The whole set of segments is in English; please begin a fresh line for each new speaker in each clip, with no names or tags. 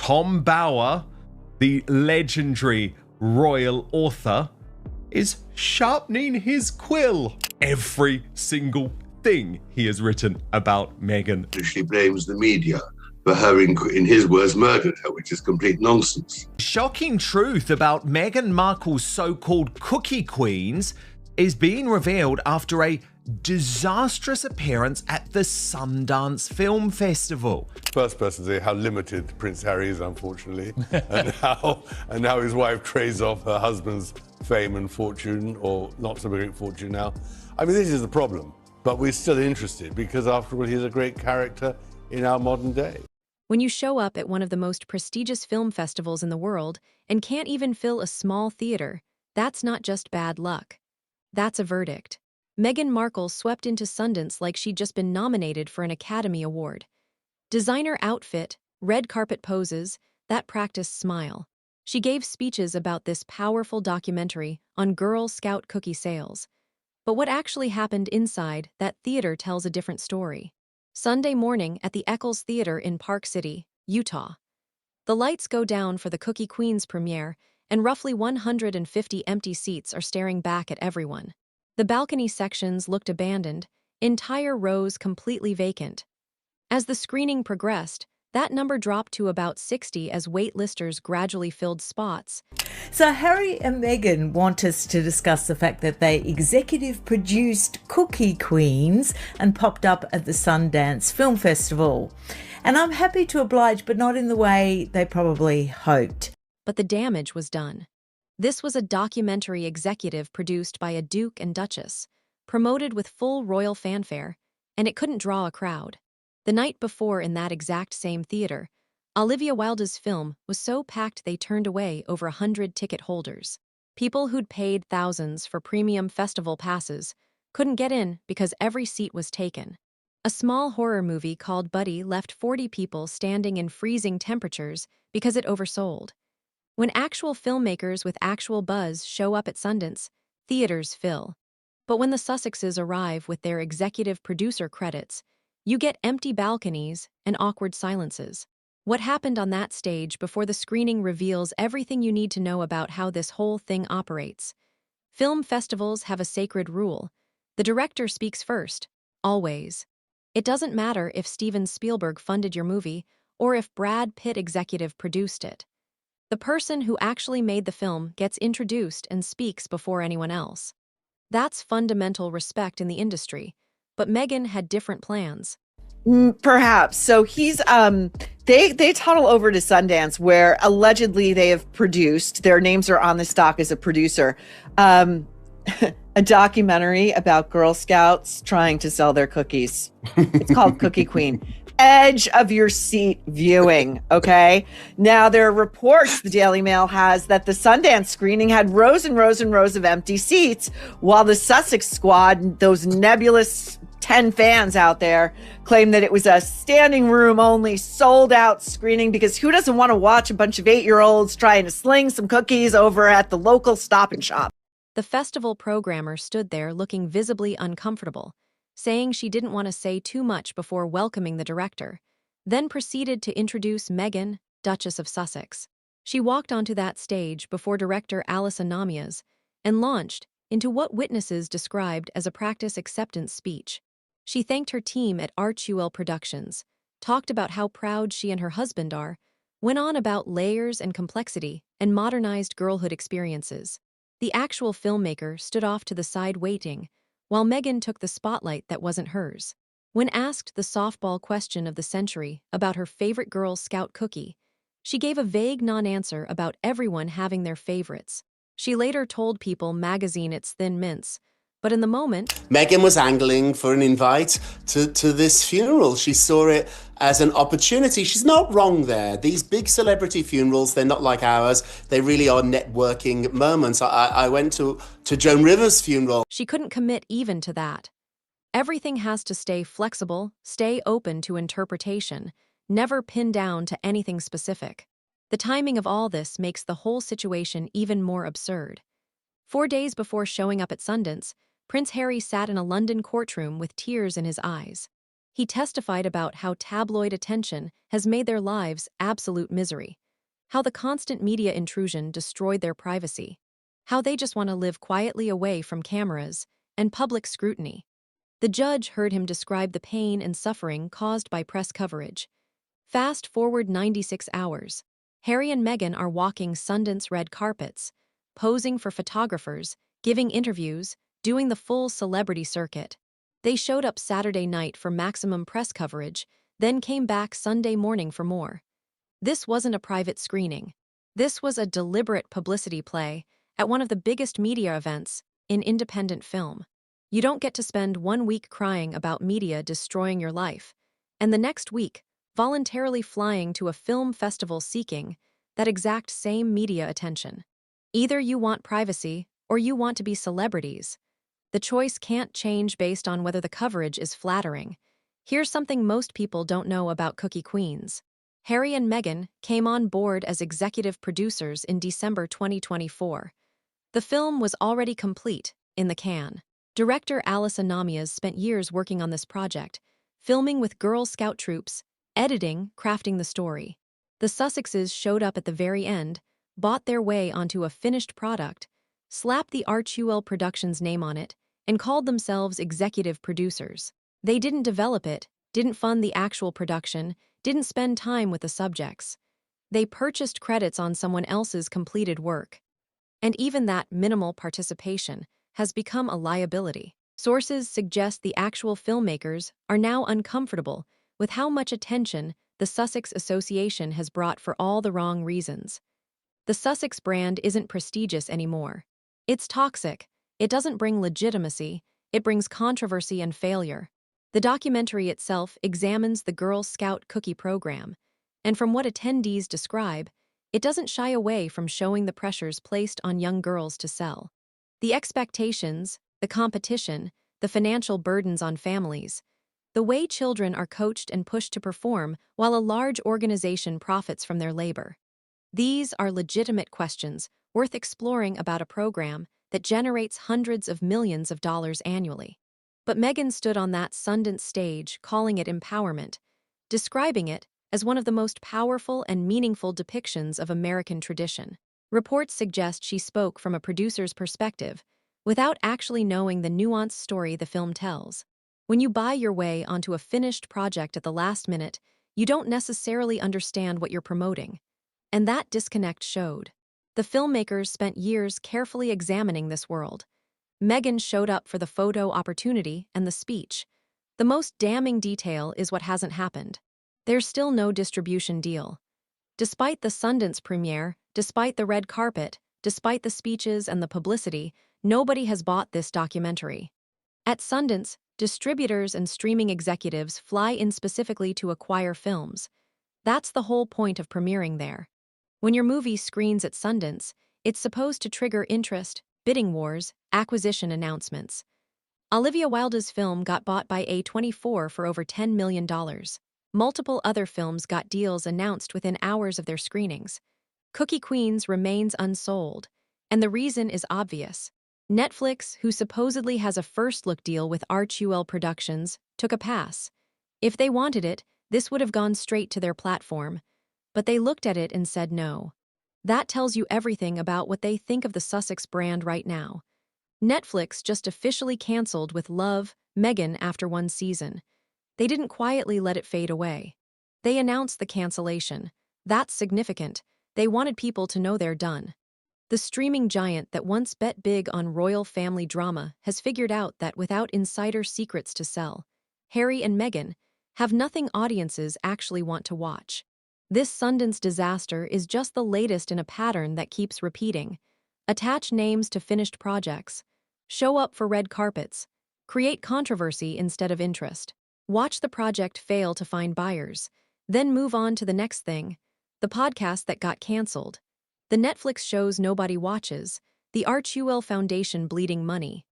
Tom Bower, the legendary royal author, is sharpening his quill. Every single thing he has written about Meghan.
She blames the media for her, in his words, murdered her, which is complete nonsense.
Shocking truth about Meghan Markle's so-called cookie queens is being revealed after a disastrous appearance at the Sundance Film Festival.
First person to say how limited Prince Harry is, unfortunately, and how his wife trades off her husband's fame and fortune, or not so great fortune now. I mean, this is the problem, but we're still interested because, after all, he's a great character in our modern day.
When you show up at one of the most prestigious film festivals in the world and can't even fill a small theater, that's not just bad luck. That's a verdict. Meghan Markle swept into Sundance like she'd just been nominated for an Academy Award. Designer outfit, red carpet poses, that practiced smile. She gave speeches about this powerful documentary on Girl Scout cookie sales. But what actually happened inside that theater tells a different story. Sunday morning at the Eccles Theater in Park City, Utah. The lights go down for the Cookie Queens premiere, and roughly 150 empty seats are staring back at everyone. The balcony sections looked abandoned, entire rows completely vacant. As the screening progressed, that number dropped to about 60 as waitlisters gradually filled spots.
So Harry and Meghan want us to discuss the fact that they executive produced Cookie Queens and popped up at the Sundance Film Festival. And I'm happy to oblige, but not in the way they probably hoped.
But the damage was done. This was a documentary executive produced by a duke and duchess, promoted with full royal fanfare, and it couldn't draw a crowd. The night before, in that exact same theater, Olivia Wilde's film was so packed they turned away over 100 ticket holders. People who'd paid thousands for premium festival passes couldn't get in because every seat was taken. A small horror movie called Buddy left 40 people standing in freezing temperatures because it oversold. When actual filmmakers with actual buzz show up at Sundance, theaters fill. But when the Sussexes arrive with their executive producer credits, you get empty balconies and awkward silences. What happened on that stage before the screening reveals everything you need to know about how this whole thing operates. Film festivals have a sacred rule. The director speaks first, always. It doesn't matter if Steven Spielberg funded your movie or if Brad Pitt executive produced it. The person who actually made the film gets introduced and speaks before anyone else. That's fundamental respect in the industry. But Meghan had different plans.
Perhaps. So he's they toddle over to Sundance, where allegedly they have produced, their names are on the stock as a producer, a documentary about Girl Scouts trying to sell their cookies. It's called Cookie Queen. Edge of your seat viewing, okay? Now, there are reports, the Daily Mail has, that the Sundance screening had rows and rows and rows of empty seats, while the Sussex squad, those nebulous 10 fans out there, claim that it was a standing room only, sold out screening, because who doesn't want to watch a bunch of 8-year-olds trying to sling some cookies over at the local Stop and Shop?
The festival programmer stood there looking visibly uncomfortable, saying she didn't want to say too much before welcoming the director, then proceeded to introduce Meghan, Duchess of Sussex. She walked onto that stage before director Alice Anamias and launched into what witnesses described as a practice acceptance speech. She thanked her team at Archewell Productions, talked about how proud she and her husband are, went on about layers and complexity, and modernized girlhood experiences. The actual filmmaker stood off to the side waiting, while Meghan took the spotlight that wasn't hers. When asked the softball question of the century about her favorite Girl Scout cookie, she gave a vague non-answer about everyone having their favorites. She later told People magazine it's Thin Mints, but in the moment,
Meghan was angling for an invite to this funeral. She saw it as an opportunity. She's not wrong there. These big celebrity funerals, they're not like ours. They really are networking moments. I went to Joan Rivers' funeral.
She couldn't commit even to that. Everything has to stay flexible, stay open to interpretation, never pinned down to anything specific. The timing of all this makes the whole situation even more absurd. 4 days before showing up at Sundance, Prince Harry sat in a London courtroom with tears in his eyes. He testified about how tabloid attention has made their lives absolute misery, how the constant media intrusion destroyed their privacy, how they just want to live quietly away from cameras and public scrutiny. The judge heard him describe the pain and suffering caused by press coverage. Fast forward 96 hours. Harry and Meghan are walking Sundance red carpets, posing for photographers, giving interviews, doing the full celebrity circuit. They showed up Saturday night for maximum press coverage, then came back Sunday morning for more. This wasn't a private screening. This was a deliberate publicity play at one of the biggest media events in independent film. You don't get to spend 1 week crying about media destroying your life, and the next week voluntarily flying to a film festival seeking that exact same media attention. Either you want privacy or you want to be celebrities. The choice can't change based on whether the coverage is flattering. Here's something most people don't know about Cookie Queens. Harry and Meghan came on board as executive producers in December 2024. The film was already complete, in the can. Director Alice Anamias spent years working on this project, filming with Girl Scout troops, editing, crafting the story. The Sussexes showed up at the very end, bought their way onto a finished product, slapped the Archewell Productions name on it, and called themselves executive producers. They didn't develop it, didn't fund the actual production, didn't spend time with the subjects. They purchased credits on someone else's completed work. And even that minimal participation has become a liability. Sources suggest the actual filmmakers are now uncomfortable with how much attention the Sussex Association has brought for all the wrong reasons. The Sussex brand isn't prestigious anymore. It's toxic. It doesn't bring legitimacy. It brings controversy and failure. The documentary itself examines the Girl Scout cookie program, and from what attendees describe, it doesn't shy away from showing the pressures placed on young girls to sell. The expectations, the competition, the financial burdens on families, the way children are coached and pushed to perform while a large organization profits from their labor. These are legitimate questions worth exploring about a program that generates hundreds of millions of dollars annually. But Meghan stood on that Sundance stage calling it empowerment, describing it as one of the most powerful and meaningful depictions of American tradition. Reports suggest she spoke from a producer's perspective, without actually knowing the nuanced story the film tells. When you buy your way onto a finished project at the last minute, you don't necessarily understand what you're promoting. And that disconnect showed. The filmmakers spent years carefully examining this world. Meghan showed up for the photo opportunity and the speech. The most damning detail is what hasn't happened. There's still no distribution deal. Despite the Sundance premiere, despite the red carpet, despite the speeches and the publicity, nobody has bought this documentary. At Sundance, distributors and streaming executives fly in specifically to acquire films. That's the whole point of premiering there. When your movie screens at Sundance, it's supposed to trigger interest, bidding wars, acquisition announcements. Olivia Wilde's film got bought by A24 for over $10 million. Multiple other films got deals announced within hours of their screenings. Cookie Queens remains unsold, and the reason is obvious. Netflix, who supposedly has a first-look deal with Archewell Productions, took a pass. If they wanted it, this would have gone straight to their platform, but they looked at it and said no. That tells you everything about what they think of the Sussex brand right now. Netflix just officially canceled with Love, Meghan after one season. They didn't quietly let it fade away. They announced the cancellation. That's significant. They wanted people to know they're done. The streaming giant that once bet big on royal family drama has figured out that without insider secrets to sell, Harry and Meghan have nothing audiences actually want to watch. This Sundance disaster is just the latest in a pattern that keeps repeating. Attach names to finished projects. Show up for red carpets. Create controversy instead of interest. Watch the project fail to find buyers. Then move on to the next thing. The podcast that got canceled. The Netflix shows nobody watches. The Archewell Foundation bleeding money.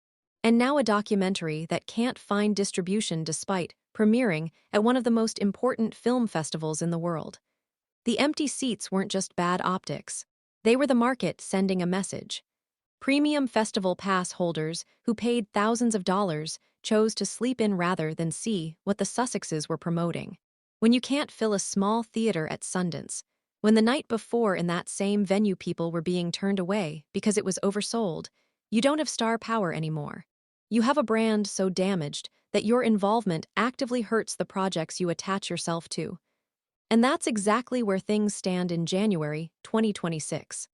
And now a documentary that can't find distribution despite premiering at one of the most important film festivals in the world. The empty seats weren't just bad optics. They were the market sending a message. Premium festival pass holders who paid thousands of dollars chose to sleep in rather than see what the Sussexes were promoting. When you can't fill a small theater at Sundance, when the night before in that same venue people were being turned away because it was oversold, you don't have star power anymore. You have a brand so damaged that your involvement actively hurts the projects you attach yourself to. And that's exactly where things stand in January 2026.